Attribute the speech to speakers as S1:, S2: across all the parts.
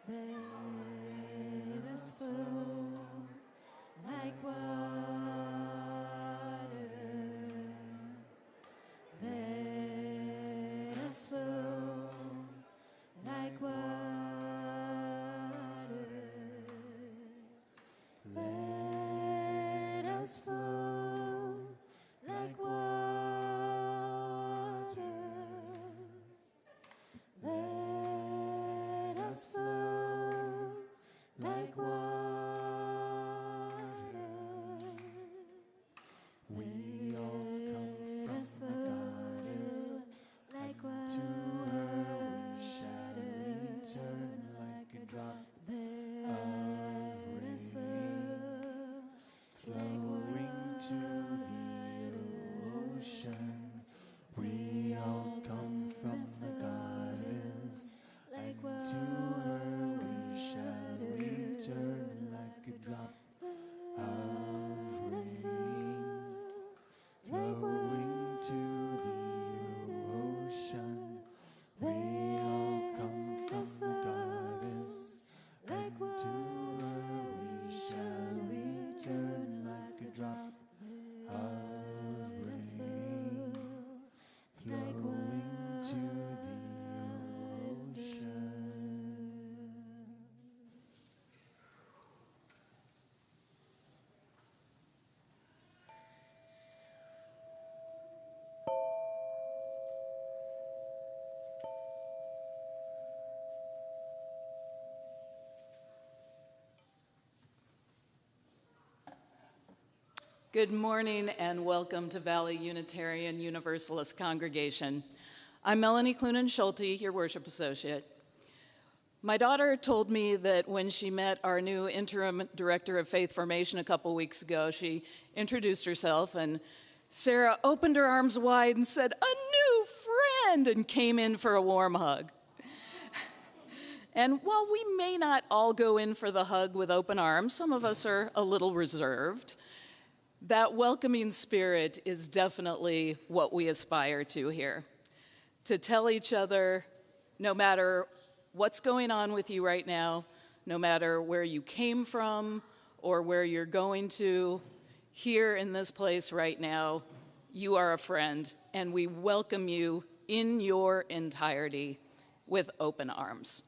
S1: Let us flow like water. Let us flow like water. Let us flow like water. Let us flow like water. We all come from the goddess, like water. To her we shall return like a drop of rain, flowing to the ocean. We all come from the goddess, like water. To her we shall return like a drop of rain, flowing to the ocean. We all come from the goddess, like water. To her we shall return like a drop of rain, flowing to the ocean.
S2: Good morning and welcome to Valley Unitarian Universalist Congregation. I'm Melanie Clunan-Schulte, your worship associate. My daughter told me that when she met our new interim director of faith formation a couple weeks ago, she introduced herself and Sarah opened her arms wide and said, "A new friend," and came in for a warm hug. And while we may not all go in for the hug with open arms, some of us are a little reserved. That welcoming spirit is definitely what we aspire to here. To tell each other, no matter what's going on with you right now, no matter where you came from or where you're going to, here in this place right now, you are a friend, and we welcome you in your entirety with open arms.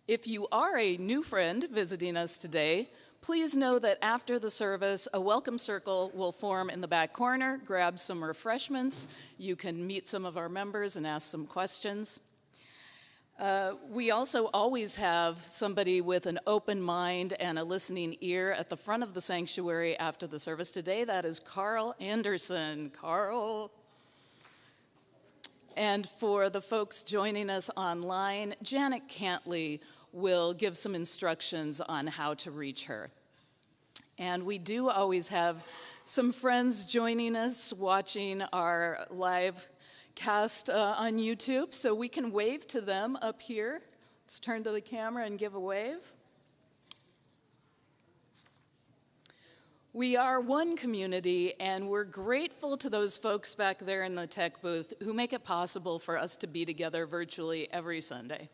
S2: If you are a new friend visiting us today, please know that after the service, a welcome circle will form in the back corner. Grab some refreshments. You can meet some of our members and ask some questions. We also always have somebody with an open mind and a listening ear at the front of the sanctuary after the service. Today, that is Carl Anderson. Carl. And for the folks joining us online, Janet Cantley will give some instructions on how to reach her. And we do always have some friends joining us watching our live cast on YouTube, so we can wave to them up here. Let's turn to the camera and give a wave. We are one community, and we're grateful to those folks back there in the tech booth who make it possible for us to be together virtually every Sunday.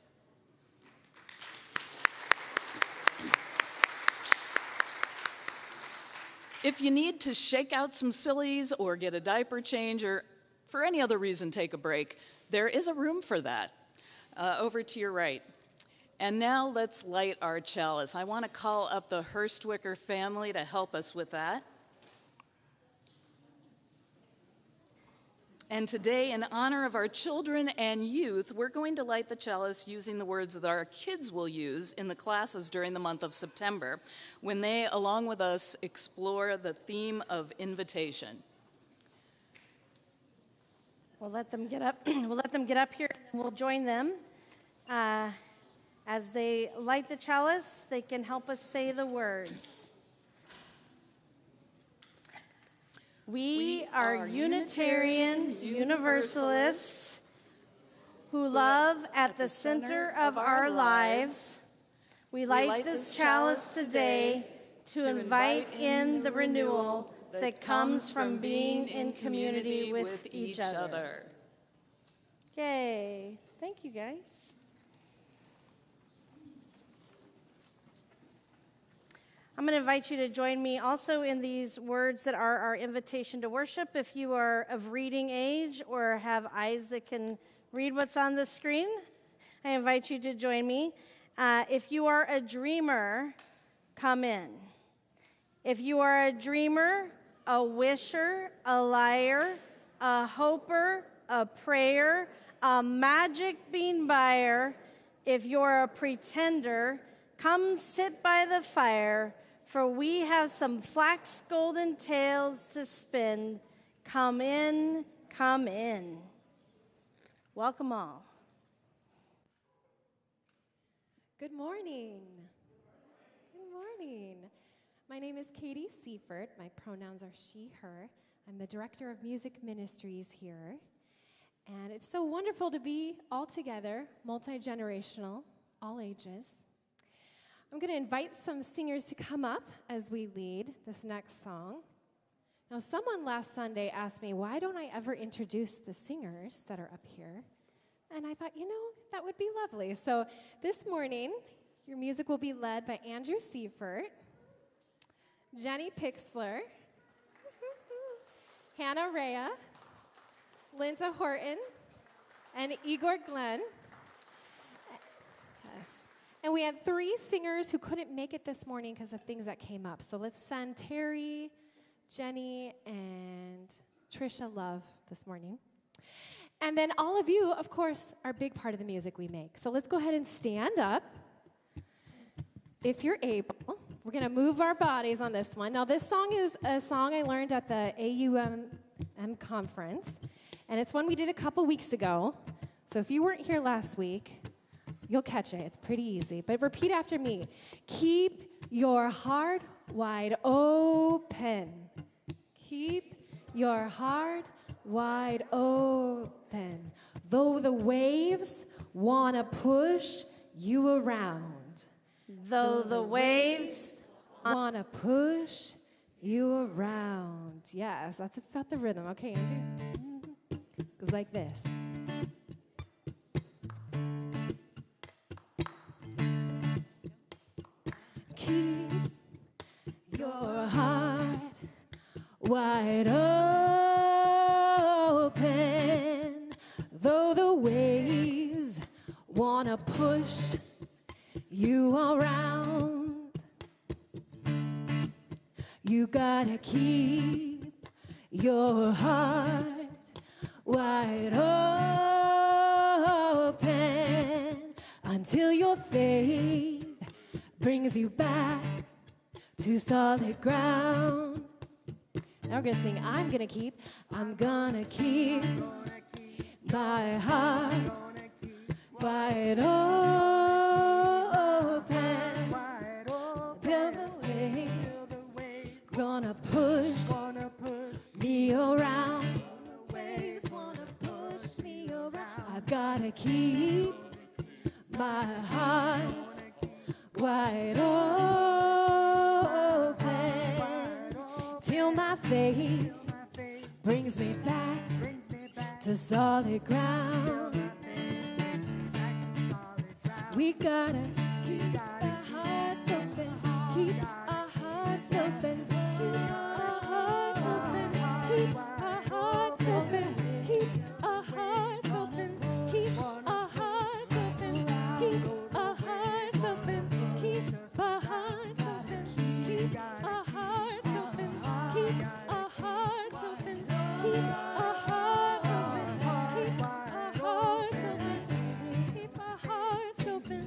S2: If you need to shake out some sillies or get a diaper change or for any other reason take a break, there is a room for that over to your right. And now let's light our chalice. I want to call up the Hurstwicker family to help us with that. And today, in honor of our children and youth, we're going to light the chalice using the words that our kids will use in the classes during the month of September, when they, along with us, explore the theme of invitation.
S3: We'll let them get up. We'll let them get up here, and we'll join them. As they light the chalice, they can help us say the words. We are Unitarian Universalists who love at the center of our lives. We light this chalice today to invite in the renewal that comes from being in community with each other. Yay. Thank you, guys. I'm going to invite you to join me also in these words that are our invitation to worship. If you are of reading age or have eyes that can read what's on the screen, I invite you to join me. If you are a dreamer, come in. If you are a dreamer, a wisher, a liar, a hoper, a prayer, a magic bean buyer, if you're a pretender, come sit by the fire, for we have some flax golden tales to spin. Come in, come in. Welcome all.
S4: Good morning. Good morning. My name is Katie Seifert. My pronouns are she, her. I'm the Director of Music Ministries here. And it's so wonderful to be all together, multi-generational, all ages. I'm going to invite some singers to come up as we lead this next song. Now, someone last Sunday asked me, why don't I ever introduce the singers that are up here? And I thought, that would be lovely. So this morning, your music will be led by Andrew Seifert, Jenny Pixler, Hannah Rea, Linda Horton, and Igor Glenn. Yes. And we had 3 singers who couldn't make it this morning because of things that came up. So let's send Terry, Jenny, and Trisha Love this morning. And then all of you, of course, are a big part of the music we make. So let's go ahead and stand up. If you're able, we're going to move our bodies on this one. Now, this song is a song I learned at the AUM conference. And it's one we did a couple weeks ago. So if you weren't here last week, you'll catch it. It's pretty easy. But repeat after me. Keep your heart wide open. Keep your heart wide open. Though the waves want to push you around.
S3: Though the waves
S4: want to push you around. Yes, that's about the rhythm. Okay, Andrew? Goes like this. Keep your heart wide open, though the waves want to push you around. You gotta keep your heart wide open until your faith brings you back to solid ground. Now we're gonna sing, I'm gonna keep my heart wide open till the waves gonna push me around. Waves wanna push me around. I've gotta keep my heart wide open till my faith brings me back to solid ground. We gotta keep our hearts open, keep our hearts open, keep our hearts open, keep our hearts open, keep our hearts open, keep our hearts open, keep our hearts open, keep our hearts open, keep our hearts open, keep our hearts open, keep our hearts open, keep our hearts open, keep our hearts open,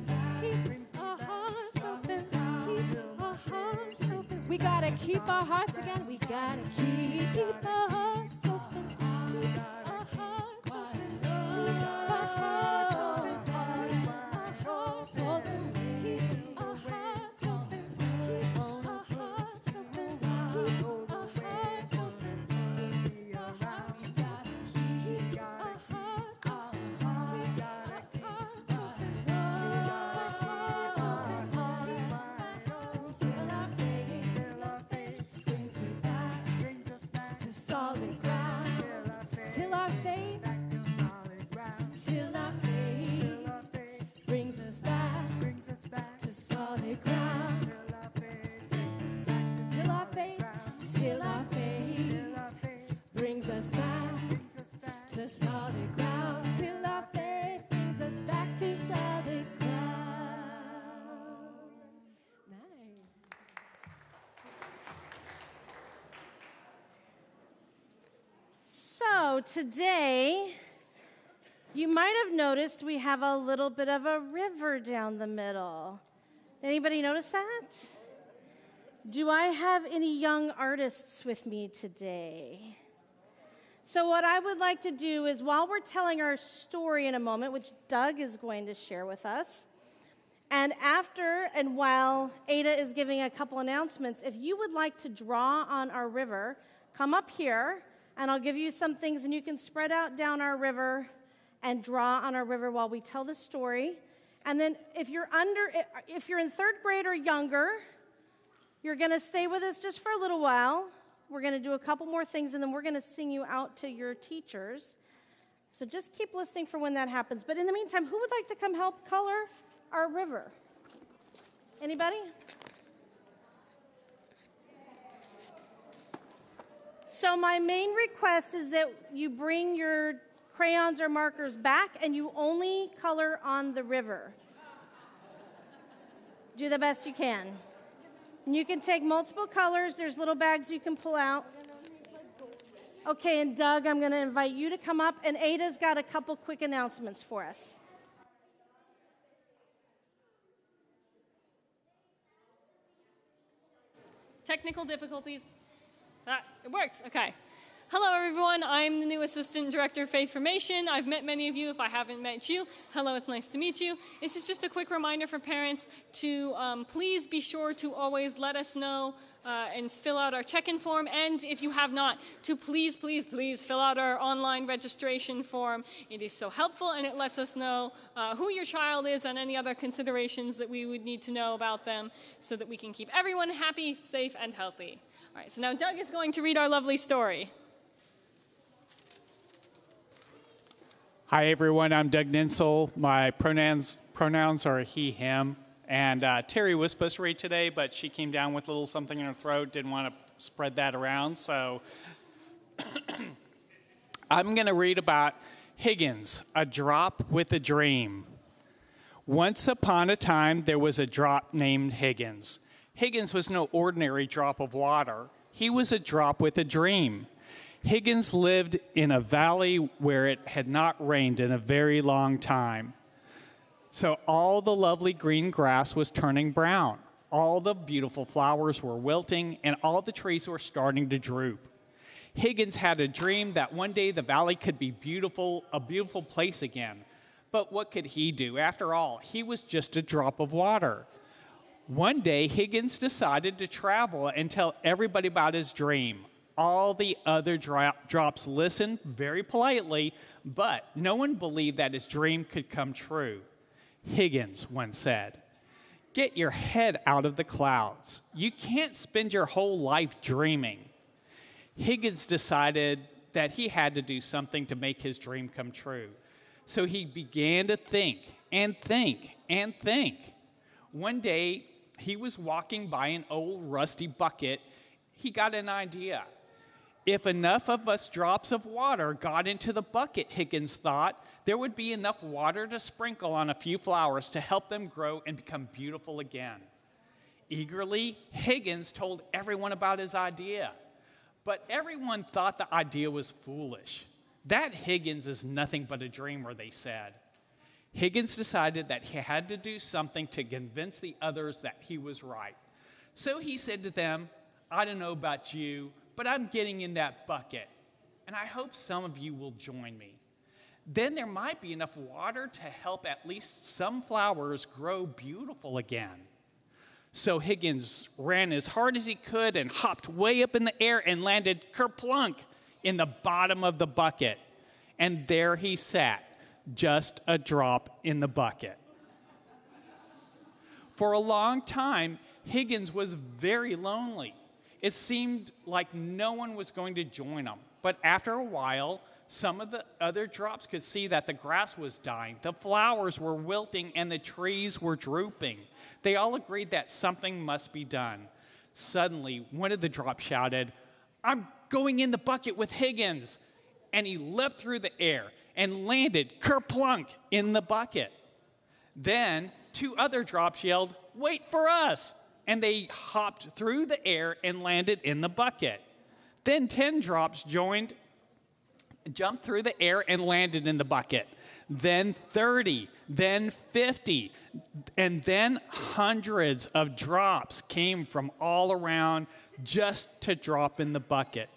S4: keep our hearts open, keep our hearts open. We gotta keep our hearts again. We gotta keep our hearts open, keep our hearts open, keep our hearts open, keep our hearts open, keep our hearts open, keep our hearts open, keep our hearts open, keep our hearts open, till our faith brings us back to solid
S3: So today, you might have noticed we have a little bit of a river down the middle. Anybody notice that? Do I have any young artists with me today? So what I would like to do is, while we're telling our story in a moment, which Doug is going to share with us, and while Ada is giving a couple announcements, if you would like to draw on our river, come up here, and I'll give you some things, and you can spread out down our river and draw on our river while we tell the story. And then if you're in third grade or younger, you're going to stay with us just for a little while. We're going to do a couple more things, and then we're going to sing you out to your teachers. So just keep listening for when that happens. But in the meantime, who would like to come help color our river? Anybody? So my main request is that you bring your crayons or markers back, and you only color on the river. Do the best you can. And you can take multiple colors. There's little bags you can pull out. Okay, and Doug, I'm going to invite you to come up, and Ada's got a couple quick announcements for us.
S4: Technical difficulties. It works. Okay. Hello, everyone. I'm the new Assistant Director of Faith Formation. I've met many of you. If I haven't met you, hello, it's nice to meet you. This is just a quick reminder for parents to please be sure to always let us know and fill out our check-in form. And if you have not, to please, please, please fill out our online registration form. It is so helpful, and it lets us know who your child is and any other considerations that we would need to know about them so that we can keep everyone happy, safe, and healthy. All right, so now Doug is going to read our lovely story.
S5: Hi, everyone. I'm Doug Ninsel. My pronouns are he, him. And Terry was supposed to read today, but she came down with a little something in her throat, didn't want to spread that around. So I'm going to read about Higgins, a drop with a dream. Once upon a time, there was a drop named Higgins. Higgins was no ordinary drop of water. He was a drop with a dream. Higgins lived in a valley where it had not rained in a very long time. So all the lovely green grass was turning brown. All the beautiful flowers were wilting, and all the trees were starting to droop. Higgins had a dream that one day the valley could be beautiful, a beautiful place again. But what could he do? After all, he was just a drop of water. One day, Higgins decided to travel and tell everybody about his dream. All the other drops listened very politely, but no one believed that his dream could come true. Higgins once said, "Get your head out of the clouds. You can't spend your whole life dreaming." Higgins decided that he had to do something to make his dream come true. So he began to think and think and think. One day, he was walking by an old rusty bucket. He got an idea. If enough of us drops of water got into the bucket, Higgins thought, there would be enough water to sprinkle on a few flowers to help them grow and become beautiful again. Eagerly, Higgins told everyone about his idea. But everyone thought the idea was foolish. That Higgins is nothing but a dreamer, they said. Higgins decided that he had to do something to convince the others that he was right. So he said to them, "I don't know about you, but I'm getting in that bucket, and I hope some of you will join me. Then there might be enough water to help at least some flowers grow beautiful again." So Higgins ran as hard as he could and hopped way up in the air and landed kerplunk in the bottom of the bucket. And there he sat, just a drop in the bucket. For a long time, Higgins was very lonely. It seemed like no one was going to join him. But after a while, some of the other drops could see that the grass was dying, the flowers were wilting, and the trees were drooping. They all agreed that something must be done. Suddenly, one of the drops shouted, "I'm going in the bucket with Higgins." And he leapt through the air and landed kerplunk in the bucket. Then two other drops yelled, "Wait for us!" And they hopped through the air and landed in the bucket. Then 10 drops joined jumped through the air and landed in the bucket. Then 30, then 50, and then hundreds of drops came from all around just to drop in the bucket.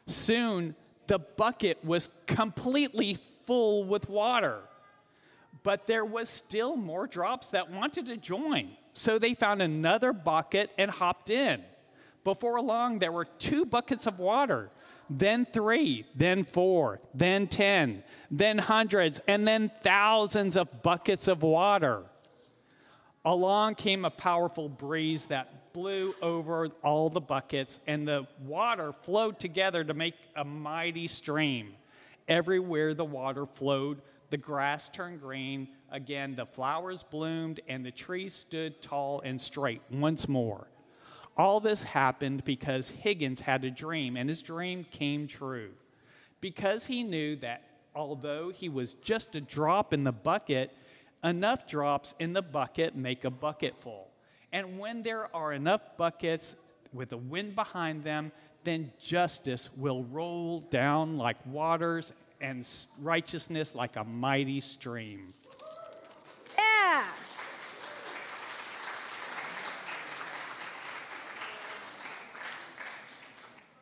S5: Soon, the bucket was completely full with water. But there was still more drops that wanted to join. So they found another bucket and hopped in. Before long, there were 2 buckets of water, then 3, then 4, then 10, then hundreds, and then thousands of buckets of water. Along came a powerful breeze that blew over all the buckets, and the water flowed together to make a mighty stream. Everywhere the water flowed, the grass turned green. Again, the flowers bloomed, and the trees stood tall and straight once more. All this happened because Higgins had a dream, and his dream came true. Because he knew that although he was just a drop in the bucket, enough drops in the bucket make a bucket full. And when there are enough buckets with the wind behind them, then justice will roll down like waters and righteousness like a mighty stream.
S3: Yeah.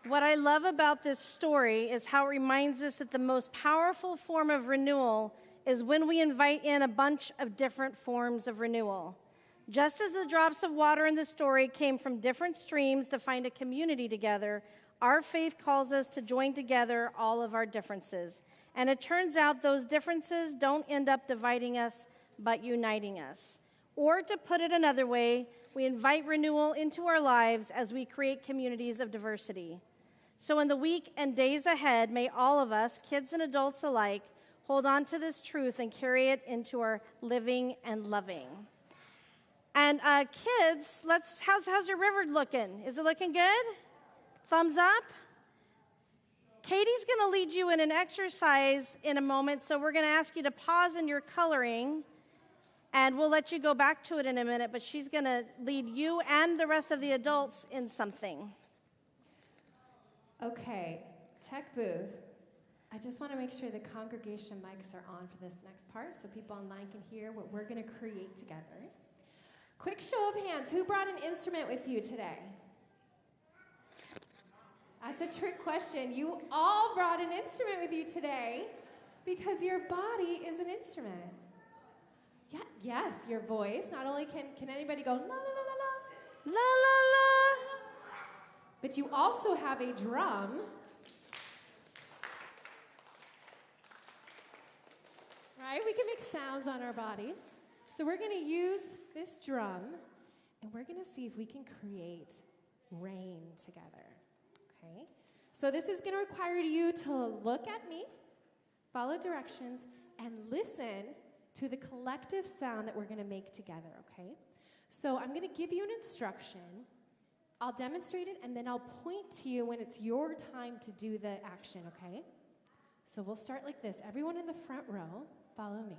S3: What I love about this story is how it reminds us that the most powerful form of renewal is when we invite in a bunch of different forms of renewal. Just as the drops of water in the story came from different streams to find a community together, our faith calls us to join together all of our differences. And it turns out those differences don't end up dividing us, but uniting us. Or to put it another way, we invite renewal into our lives as we create communities of diversity. So in the week and days ahead, may all of us, kids and adults alike, hold on to this truth and carry it into our living and loving. And kids, how's your river looking? Is it looking good? Thumbs up? Katie's going to lead you in an exercise in a moment, so we're going to ask you to pause in your coloring, and we'll let you go back to it in a minute, but she's going to lead you and the rest of the adults in something.
S4: Okay, tech booth. I just want to make sure the congregation mics are on for this next part so people online can hear what we're going to create together. Quick show of hands. Who brought an instrument with you today? That's a trick question. You all brought an instrument with you today because your body is an instrument. Yeah, yes, your voice. Not only can anybody go la la la la la, la la la, but you also have a drum. Right? We can make sounds on our bodies. So we're going to use this drum, and we're going to see if we can create rain together. Okay? So this is going to require you to look at me, follow directions, and listen to the collective sound that we're going to make together, okay? So I'm going to give you an instruction. I'll demonstrate it, and then I'll point to you when it's your time to do the action, okay? So we'll start like this. Everyone in the front row, follow me.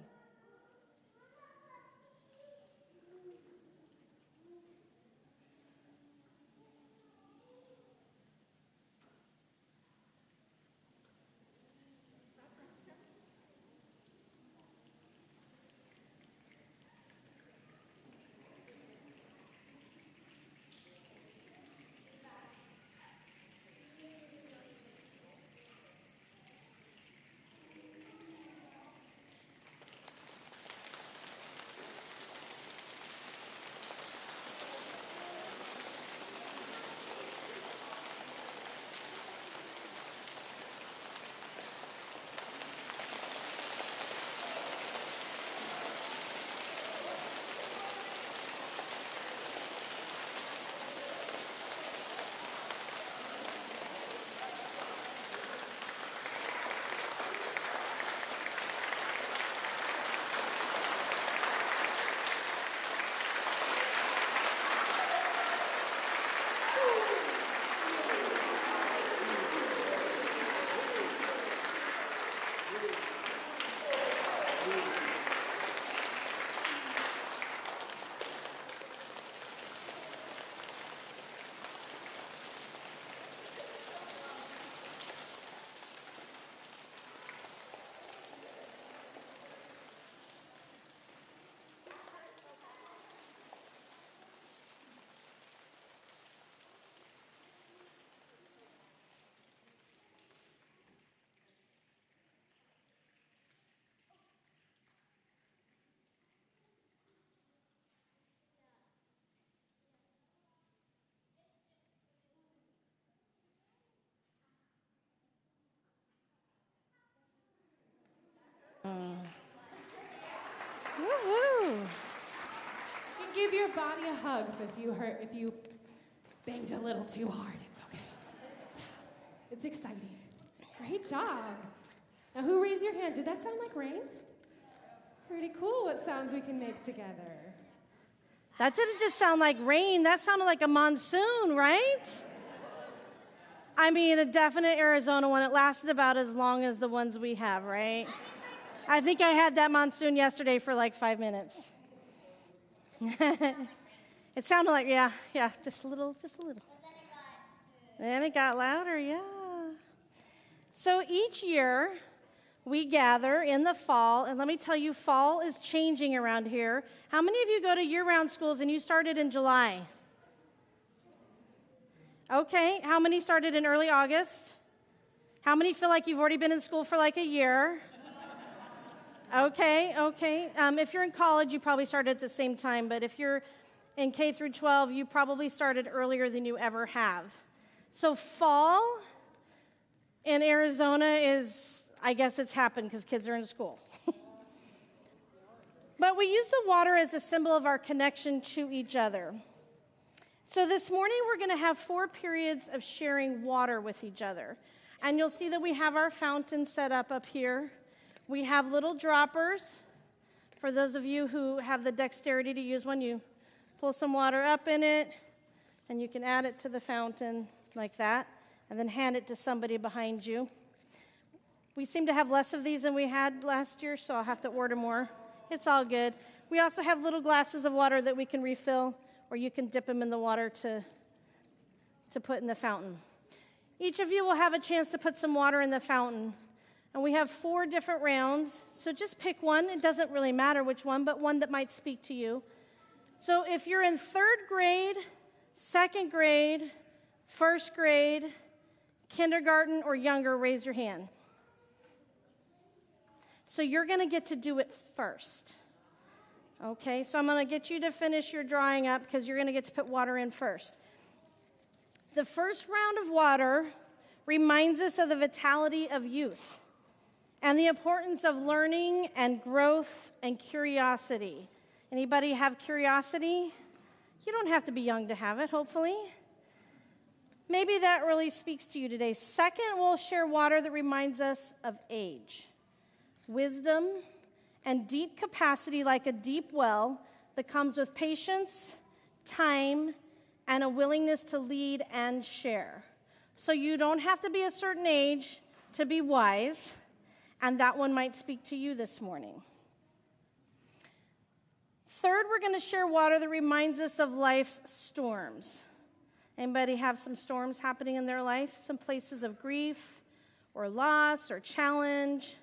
S4: You can give your body a hug if you banged a little too hard. It's okay. It's exciting. Great job. Now, who raised your hand? Did that sound like rain? Pretty cool what sounds we can make together.
S3: That didn't just sound like rain. That sounded like a monsoon, right? I mean, a definite Arizona one. It lasted about as long as the ones we have, right? I think I had that monsoon yesterday for like 5 minutes. It sounded like, yeah, just a little. Then it got louder, yeah. So each year, we gather in the fall, and let me tell you, fall is changing around here. How many of you go to year-round schools and you started in July? Okay, how many started in early August? How many feel like you've already been in school for like a year? Okay. If you're in college, you probably started at the same time, but if you're in K through 12, you probably started earlier than you ever have. So fall in Arizona is, I guess it's happened because kids are in school. But we use the water as a symbol of our connection to each other. So this morning we're going to have 4 periods of sharing water with each other. And you'll see that we have our fountain set up here. We have little droppers. For those of you who have the dexterity to use one, you pull some water up in it, and you can add it to the fountain like that, and then hand it to somebody behind you. We seem to have less of these than we had last year, so I'll have to order more. It's all good. We also have little glasses of water that we can refill, or you can dip them in the water to put in the fountain. Each of you will have a chance to put some water in the fountain. And we have 4 different rounds, so just pick one. It doesn't really matter which one, but one that might speak to you. So if you're in 3rd grade, 2nd grade, 1st grade, kindergarten, or younger, raise your hand. So you're going to get to do it first. Okay, so I'm going to get you to finish your drawing up because you're going to get to put water in first. The first round of water reminds us of the vitality of youth and the importance of learning and growth and curiosity. Anybody have curiosity? You don't have to be young to have it, hopefully. Maybe that really speaks to you today. Second, we'll share water that reminds us of age, wisdom, and deep capacity like a deep well that comes with patience, time, and a willingness to lead and share. So you don't have to be a certain age to be wise, and that one might speak to you this morning. Third, we're going to share water that reminds us of life's storms. Anybody have some storms happening in their life? Some places of grief or loss or challenge,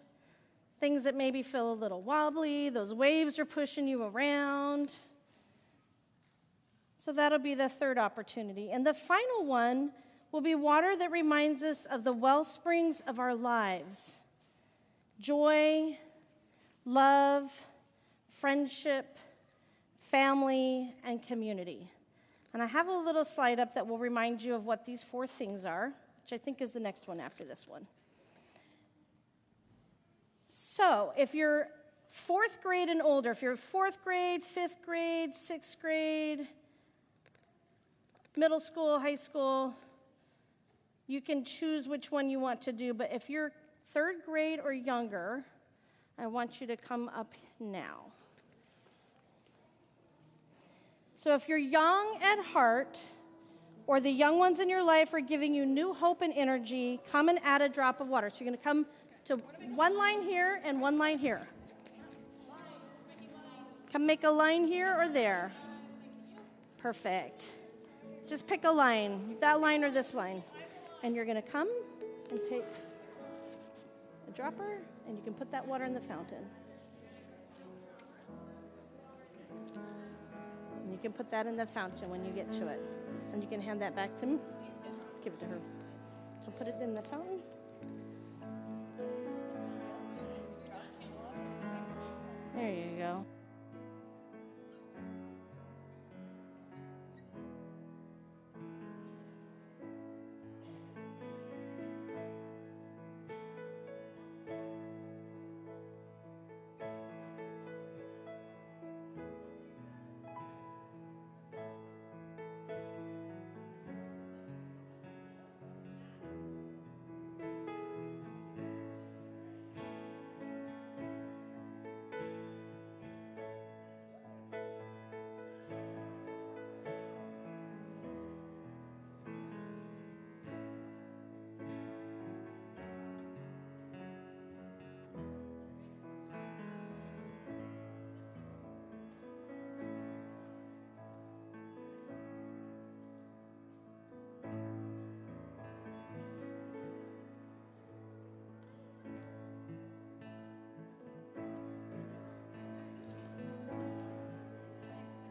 S3: things that maybe feel a little wobbly. Those waves are pushing you around. So that'll be the third opportunity. And the final one will be water that reminds us of the well springs of our lives. Joy, love, friendship, family, and community. And I have a little slide up that will remind you of what these 4 things are, which I think is the next one after this one. So if you're 4th grade and older, if you're 4th grade, 5th grade, 6th grade, middle school, high school, you can choose which one you want to do. But if you're 3rd grade or younger, I want you to come up now. So if you're young at heart, or the young ones in your life are giving you new hope and energy, come and add a drop of water. So you're going to come to one line here and one line here. Come make a line here or there. Perfect. Just pick a line, that line or this line. And you're going to come and take a dropper, and you can put that water in the fountain. And you can put that in the fountain when you get to it. And you can hand that back to me. Give it to her. So put it in the fountain. There you go.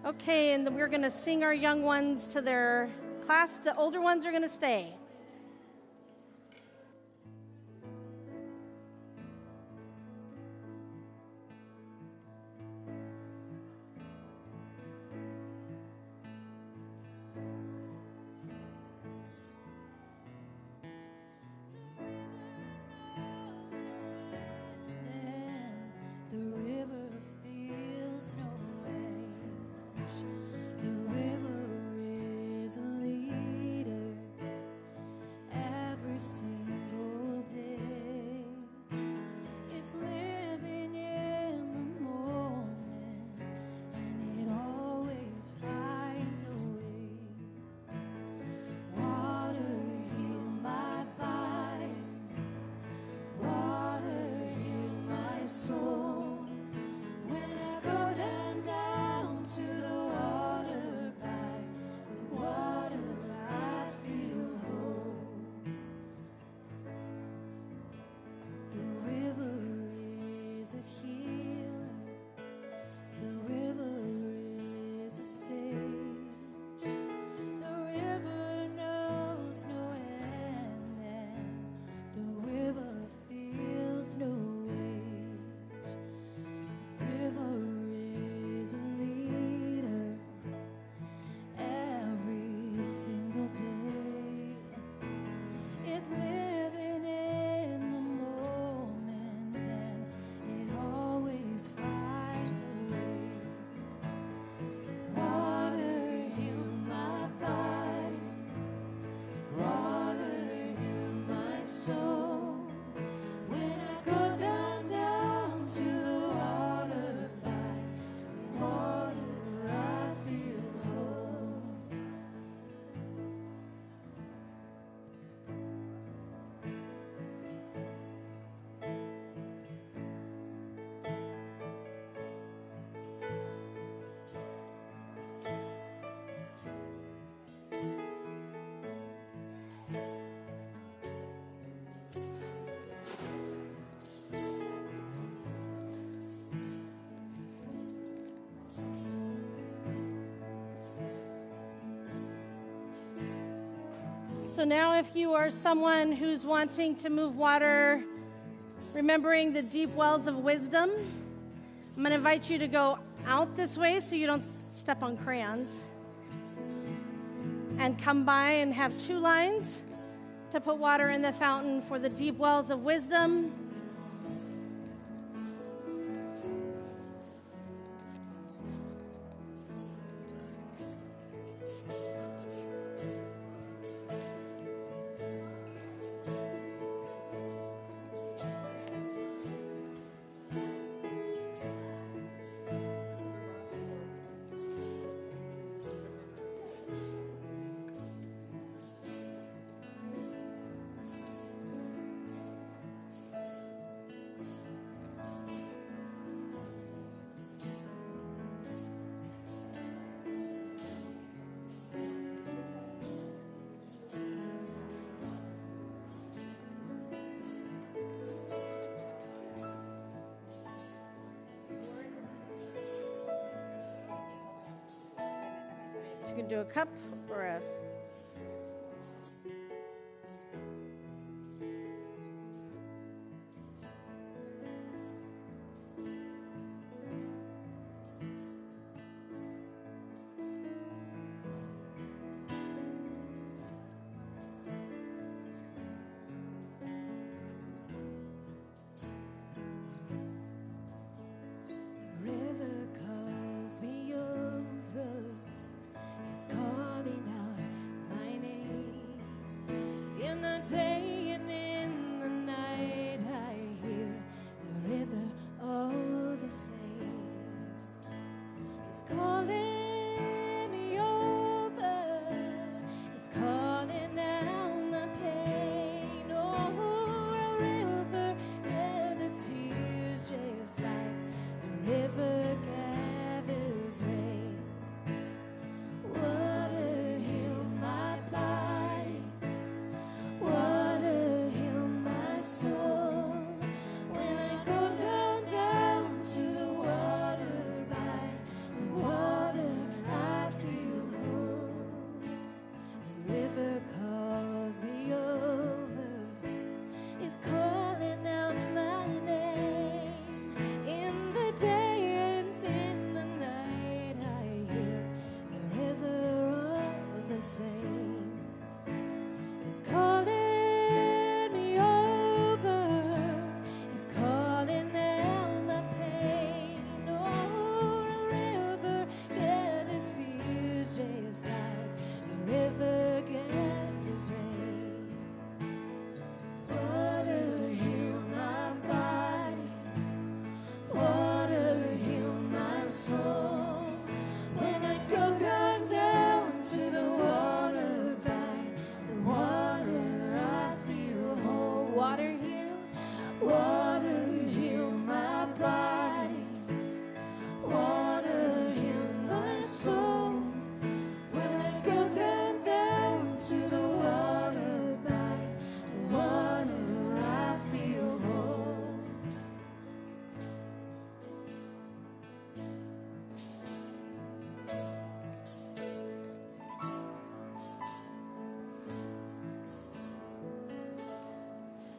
S3: Okay, and we're going to sing our young ones to their class. The older ones are going to stay. So now if you are someone who's wanting to move water, remembering the deep wells of wisdom, I'm going to invite you to go out this way so you don't step on crayons. And come by and have 2 lines to put water in the fountain for the deep wells of wisdom. You can do a cup or a...
S4: River calls me over, is calling out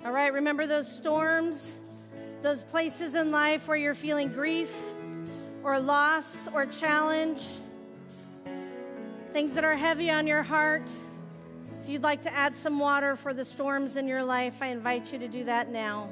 S3: All right, remember those storms, those places in life where you're feeling grief or loss or challenge, things that are heavy on your heart. If you'd like to add some water for the storms in your life, I invite you to do that now.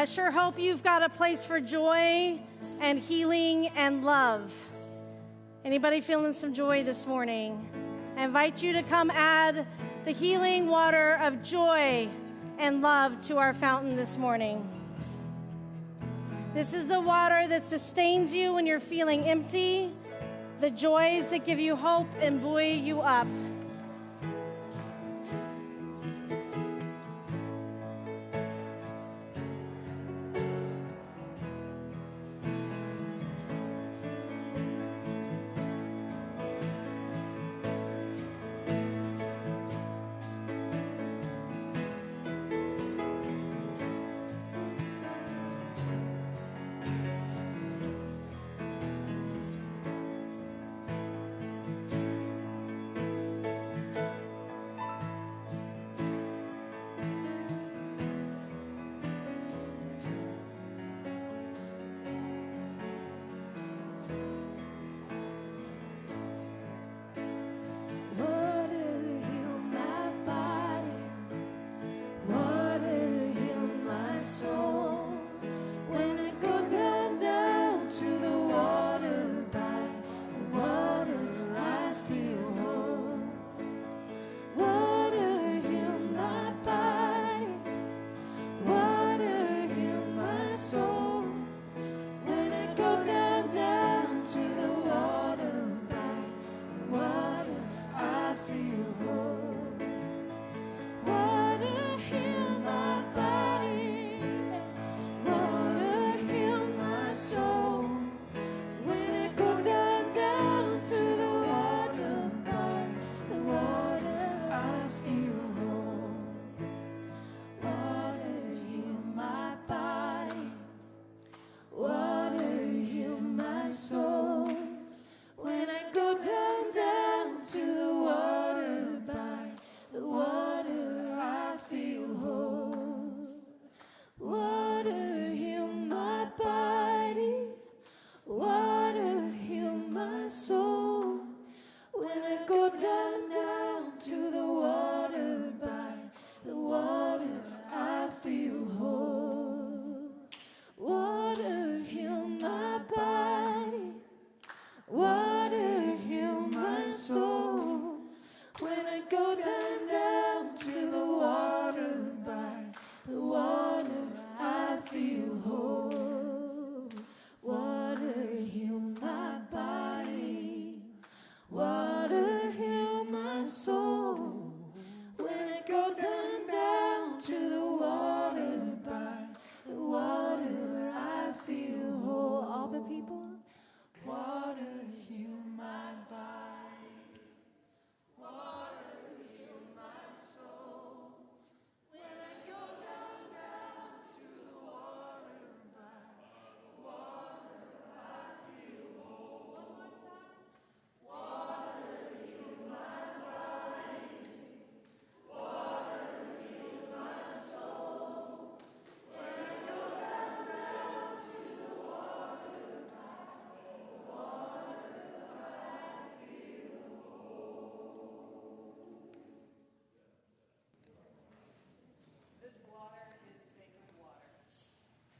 S3: I sure hope you've got a place for joy and healing and love. Anybody feeling some joy this morning? I invite you to come add the healing water of joy and love to our fountain this morning. This is the water that sustains you when you're feeling empty, the joys that give you hope and buoy you up.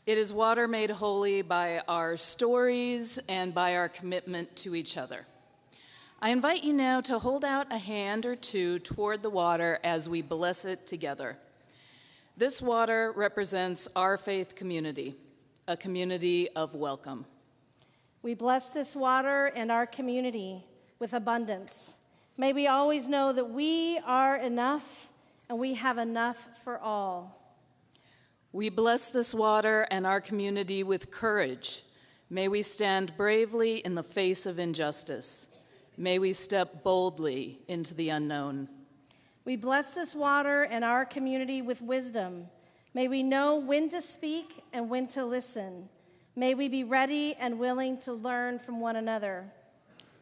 S2: It is water made holy by our stories and by our commitment to each other. I invite you now to hold out a hand or two toward the water as we bless it together. This water represents our faith community, a community of welcome.
S3: We bless this water and our community with abundance. May we always know that we are enough and we have enough for all.
S2: We bless this water and our community with courage. May we stand bravely in the face of injustice. May we step boldly into the unknown.
S3: We bless this water and our community with wisdom. May we know when to speak and when to listen. May we be ready and willing to learn from one another.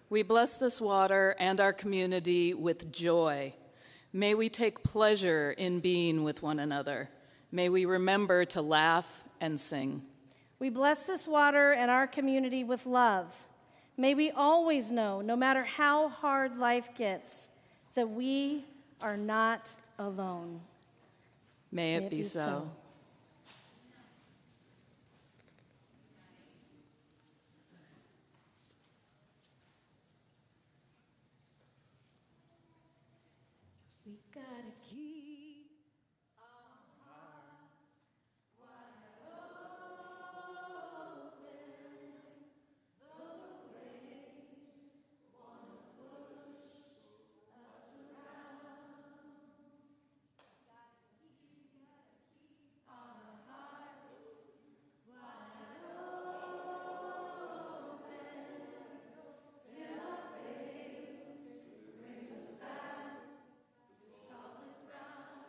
S2: We bless this water and our community with joy. May we take pleasure in being with one another. May we remember to laugh and sing.
S3: We bless this water and our community with love. May we always know, no matter how hard life gets, that we are not alone.
S2: May it be so.
S4: We gotta keep our hearts wide open. Though the waves wanna push us around. We gotta keep our hearts wide open. Till our faith brings us back to solid ground.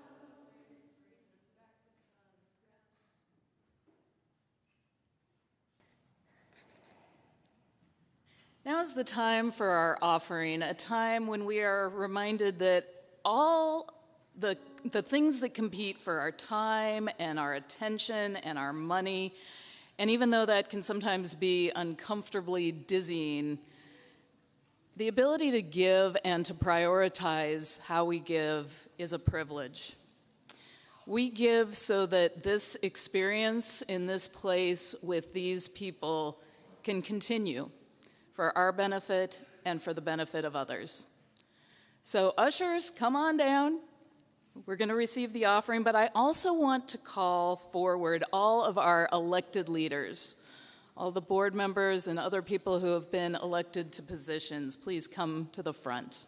S2: Now is the time for our offering, a time when we are reminded that all the things that compete for our time and our attention and our money, and even though that can sometimes be uncomfortably dizzying, the ability to give and to prioritize how we give is a privilege. We give so that this experience in this place with these people can continue for our benefit and for the benefit of others. So ushers, come on down. We're going to receive the offering, but I also want to call forward all of our elected leaders, all the board members and other people who have been elected to positions. Please come to the front.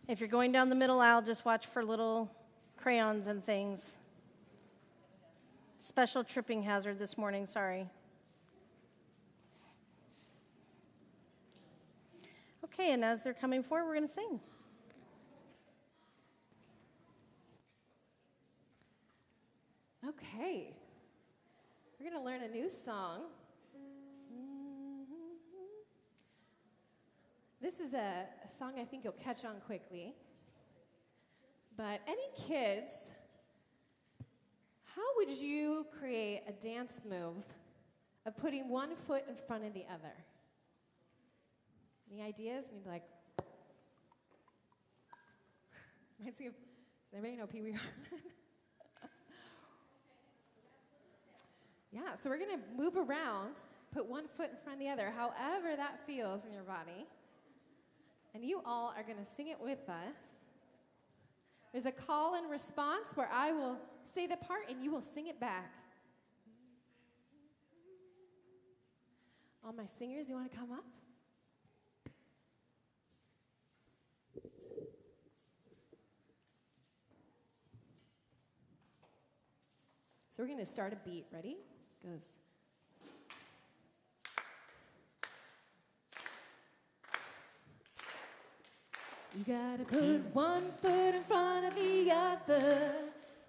S3: If you're going down the middle aisle, just watch for little crayons and things. Special tripping hazard this morning, sorry. Okay, and as they're coming forward, we're going to sing.
S4: Okay. We're going to learn a new song. This is a song I think you'll catch on quickly. But any kids, how would you create a dance move of putting one foot in front of the other? Any ideas? Maybe like, reminds me of, does anybody know Pee Wee Herman? Yeah, so we're gonna move around, put one foot in front of the other, however that feels in your body. And you all are gonna sing it with us. There's a call and response where I will say the part and you will sing it back. All my singers, you wanna come up? So we're going to start a beat. Ready? Goes. You gotta put one foot in front of the other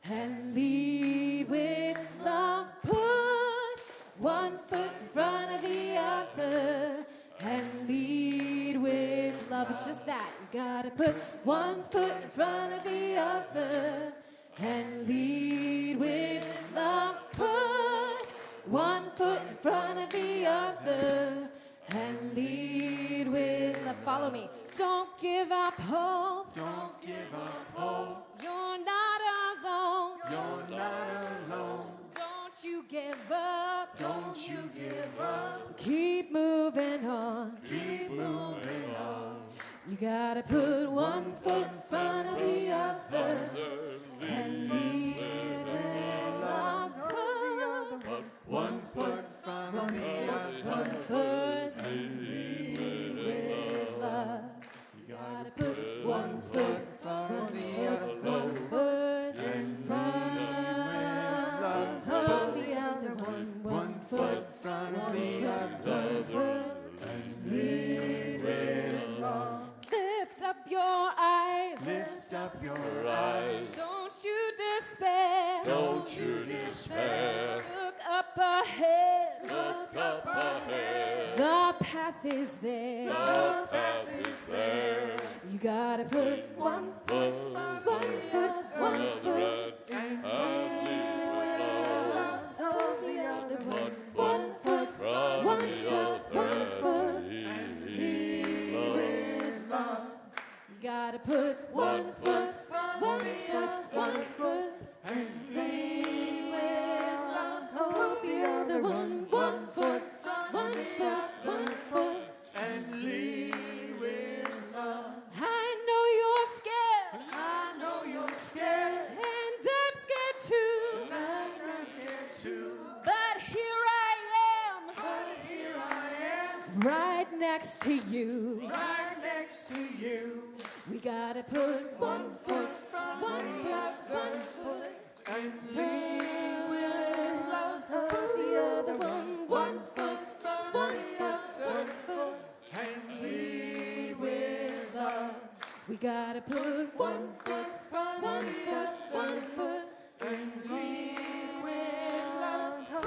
S4: and lead with love. Put one foot in front of the other and lead with love. It's just that. You gotta put one foot in front of the other and lead with love. Put one foot in front of the other and lead with love. Follow me. Don't give up hope.
S1: Don't give up hope.
S4: You're not alone.
S1: You're not alone.
S4: Don't you give up.
S1: Don't you give up.
S4: Keep moving on.
S1: Keep moving on.
S4: You gotta put one foot in front of the other and leave it alone.
S1: One foot in front of the other.
S4: One foot and leave with love.
S1: You gotta put one foot in front of the other.
S4: One foot in front of the other one.
S1: One foot in front of the other. And lead with love.
S4: Lift up your eyes.
S1: Lift up your eyes.
S4: Don't you despair.
S1: Don't you despair.
S4: Look up ahead.
S1: Look up ahead.
S4: The path is there.
S1: The path is there.
S4: You gotta put one foot, one foot, one foot,
S1: And
S4: of the other one. One foot, one foot, one foot. You gotta put one foot, one foot, one foot, and lean with love. Of the other one. One foot, one foot, one foot.
S1: and lead with love.
S4: I know you're scared,
S1: I know you're scared.
S4: and I'm scared too.
S1: I'm scared too.
S4: But here I am,
S1: But here I am,
S4: right next to you.
S1: right next to you.
S4: We gotta put one foot,
S1: From
S4: one
S1: the
S4: foot,
S1: other.
S4: one foot,
S1: And lead with love.
S4: of the other one. One foot, one foot, one foot.
S1: And lead with love.
S4: We gotta put one foot, one foot, one foot.
S1: And lead with love. The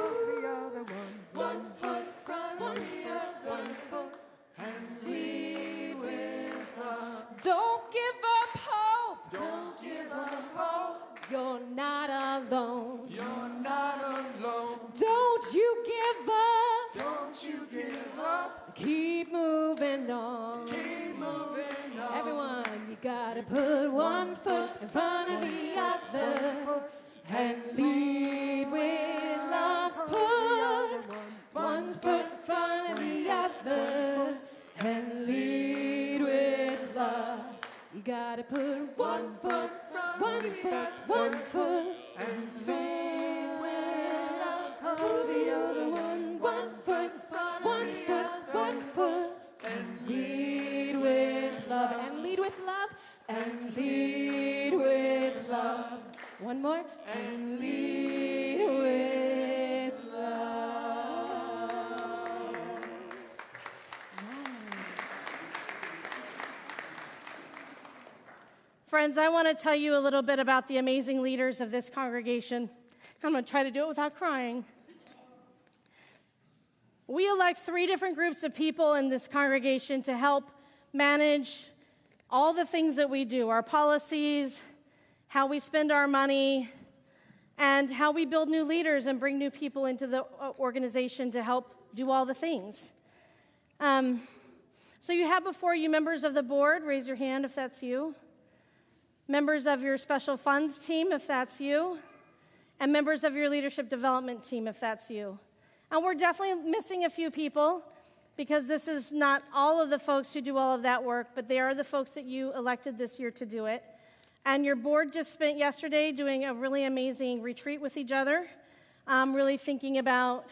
S1: other one. One foot from
S4: One
S1: the
S4: foot, one
S1: other.
S4: foot.
S1: And lead with love.
S4: Don't give up hope.
S1: Don't give up hope.
S4: You're not alone.
S1: You're not alone.
S4: Don't you give up.
S1: Don't you give up.
S4: Keep moving on.
S1: Keep moving on.
S4: Everyone, you gotta put one foot in front of the other and lead with love. Put one foot in front of the other and lead with love. You gotta put one foot, one foot, one foot,
S1: And lead with love.
S4: of the other one. One foot, one foot, one foot.
S1: And
S4: Lead with love and lead with love and lead with love. One more.
S1: And
S4: Lead with love.
S3: Friends, I want to tell you a little bit about the amazing leaders of this congregation. I'm going to try to do it without crying. We elect 3 different groups of people in this congregation to help manage all the things that we do, our policies, how we spend our money, and how we build new leaders and bring new people into the organization to help do all the things. So you have before you members of the board. Raise your hand if that's you. Members of your special funds team, if that's you. And members of your leadership development team, if that's you. And we're definitely missing a few people because this is not all of the folks who do all of that work, but they are the folks that you elected this year to do it. And your board just spent yesterday doing a really amazing retreat with each other, really thinking about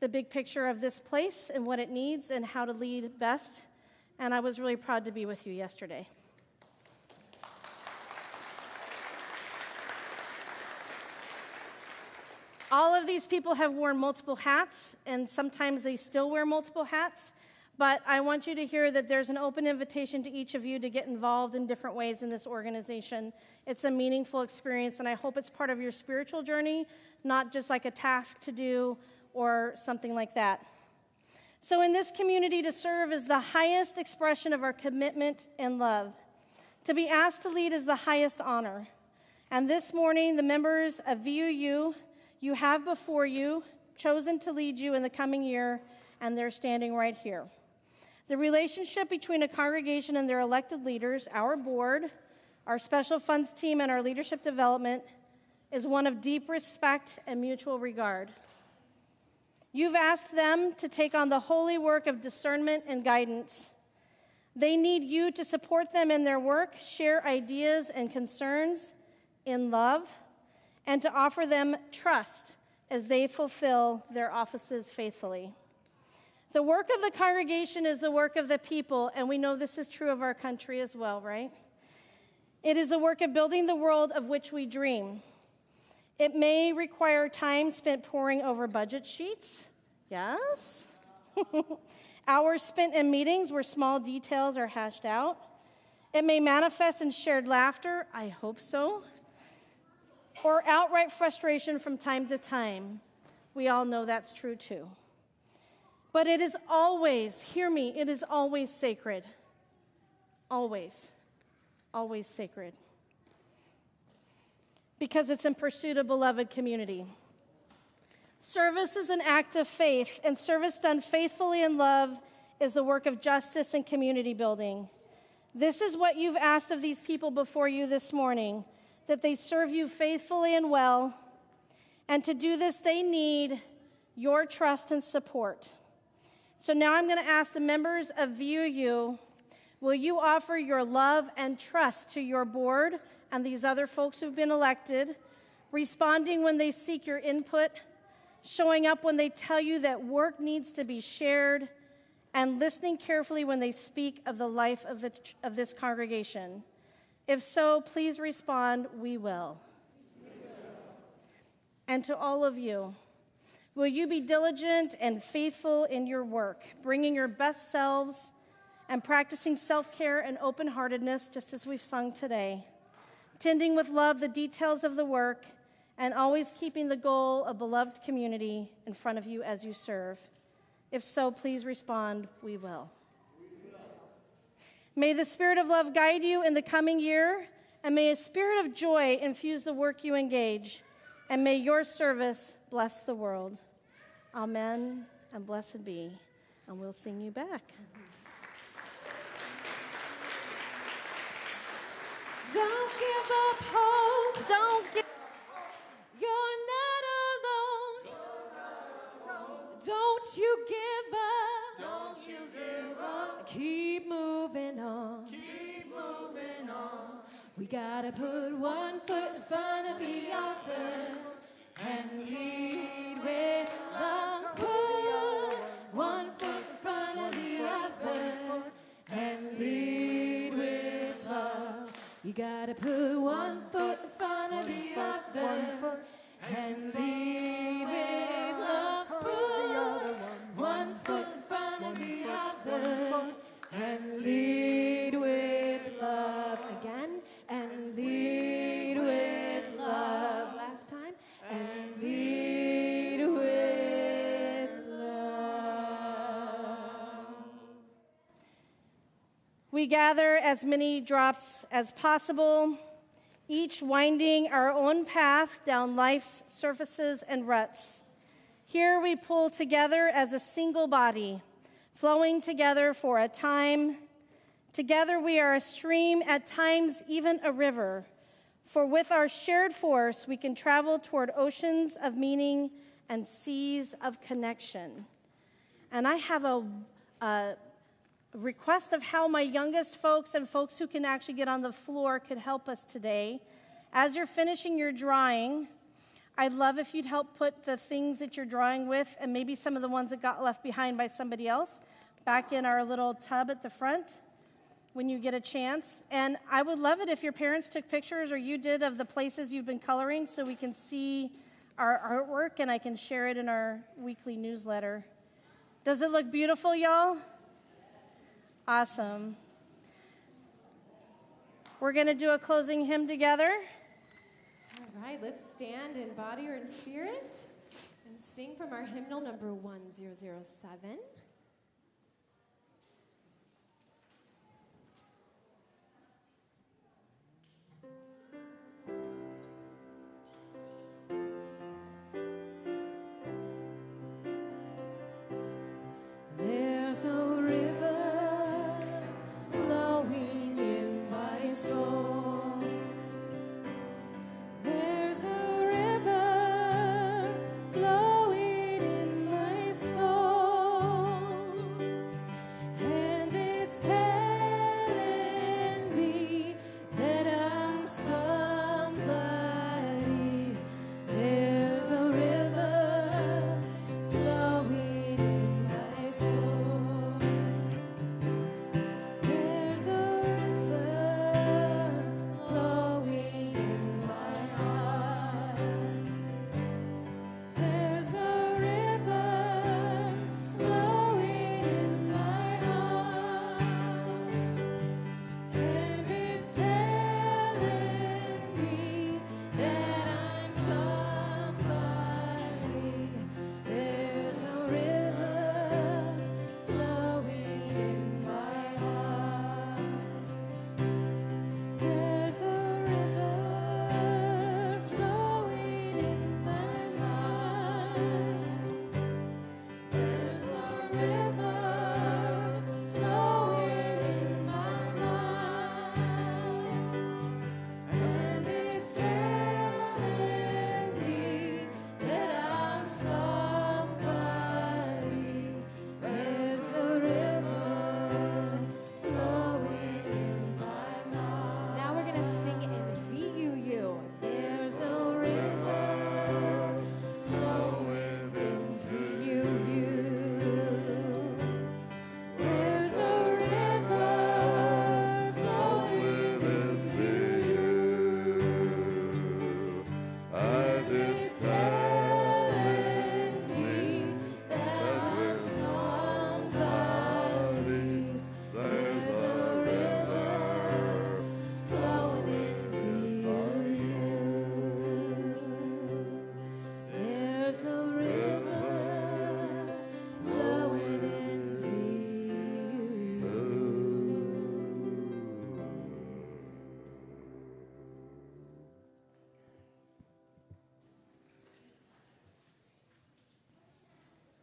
S3: the big picture of this place and what it needs and how to lead best. And I was really proud to be with you yesterday. All of these people have worn multiple hats, and sometimes they still wear multiple hats. But I want you to hear that there's an open invitation to each of you to get involved in different ways in this organization. It's a meaningful experience, and I hope it's part of your spiritual journey, not just like a task to do or something like that. So in this community, to serve is the highest expression of our commitment and love. To be asked to lead is the highest honor. And this morning, the members of VUU, you have before you chosen to lead you in the coming year, and they're standing right here. The relationship between a congregation and their elected leaders, our board, our special funds team, and our leadership development is one of deep respect and mutual regard. You've asked them to take on the holy work of discernment and guidance. They need you to support them in their work, share ideas and concerns in love, and to offer them trust as they fulfill their offices faithfully. The work of the congregation is the work of the people, and we know this is true of our country as well, right? It is the work of building the world of which we dream. It may require time spent poring over budget sheets, yes. Hours spent in meetings where small details are hashed out. It may manifest in shared laughter, I hope so, or outright frustration from time to time. We all know that's true too. But it is always, hear me, it is always sacred. Always. Always sacred. Because it's in pursuit of beloved community. Service is an act of faith, and service done faithfully in love is the work of justice and community building. This is what you've asked of these people before you this morning, that they serve you faithfully and well. And to do this, they need your trust and support. So now I'm going to ask the members of VUU, will you offer your love and trust to your board and these other folks who've been elected, responding when they seek your input, showing up when they tell you that work needs to be shared, and listening carefully when they speak of the life of this congregation? If so, please respond, we will. And to all of you, will you be diligent and faithful in your work, bringing your best selves and practicing self-care and open-heartedness, just as we've sung today, tending with love the details of the work, and always keeping the goal of beloved community in front of you as you serve? If so, please respond, we will. May the Spirit of love guide you in the coming year, and may a spirit of joy infuse the work you engage, and may your service bless the world. Amen, and blessed be. And we'll sing you back.
S4: Don't give up hope.
S3: Don't give
S4: You're not alone. Don't you give up.
S1: Don't you give up.
S4: Keep moving on.
S1: Keep moving on.
S4: We gotta put one foot in front of the other and lead with love. Put one foot in front of the other and lead with love. You gotta put one foot in front of the other and lead with love. Put one foot in front of the other and lead with love. Again, and lead with love. Last time, and lead with love.
S3: We gather as many drops as possible, each winding our own path down life's surfaces and ruts. Here we pull together as a single body, flowing together for a time. Together we are a stream, at times even a river. For with our shared force, we can travel toward oceans of meaning and seas of connection. And I have a request of how my youngest folks and folks who can actually get on the floor could help us today. As you're finishing your drawing, I'd love if you'd help put the things that you're drawing with, and maybe some of the ones that got left behind by somebody else, back in our little tub at the front when you get a chance. And I would love it if your parents took pictures, or you did, of the places you've been coloring, so we can see our artwork and I can share it in our weekly newsletter. Does it look beautiful, y'all? Awesome. We're going to do a closing hymn together.
S4: All right, let's stand in body or in spirit and sing from our hymnal number 1007. There's a river flowing in my soul. There's a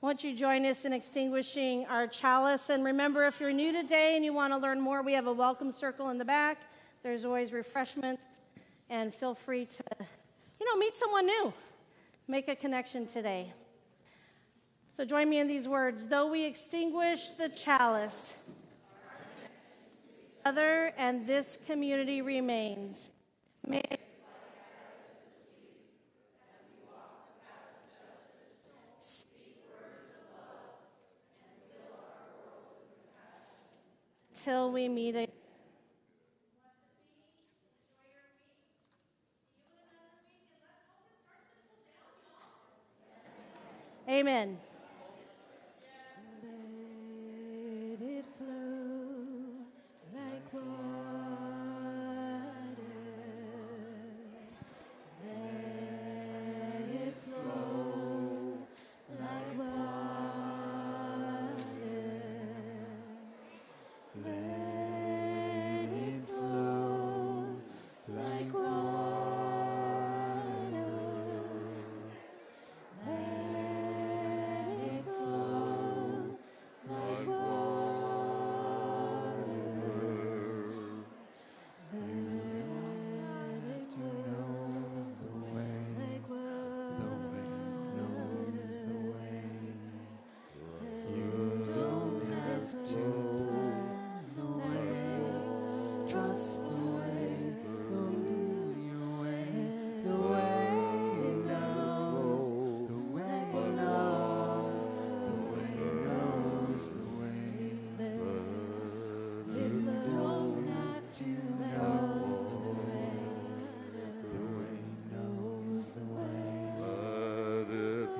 S3: Won't you join us in extinguishing our chalice? And remember, if you're new today and you want to learn more, we have a welcome circle in the back. There's always refreshments, and feel free to, meet someone new. Make a connection today. So join me in these words. Though we extinguish the chalice, other and this community remains. May till we meet again. Amen.
S4: Let it flow like water. Let it flow like water. Let it flow like water. Let it flow like water. Let it flow like water.
S1: You don't have to plan the way, trust the way, your way, the way knows, the way knows, the way knows the way. You don't have to know the way knows the way.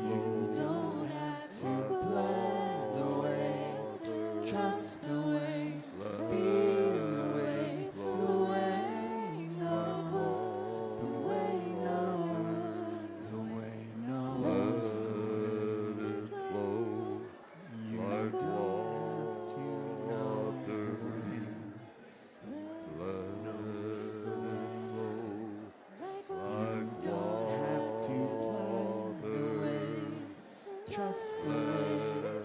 S1: You don't have to plan the way, trust the way, feel the way knows, the way knows, the way knows the way. You don't have to know the way, knows the way. You don't have to plan the way, trust the way.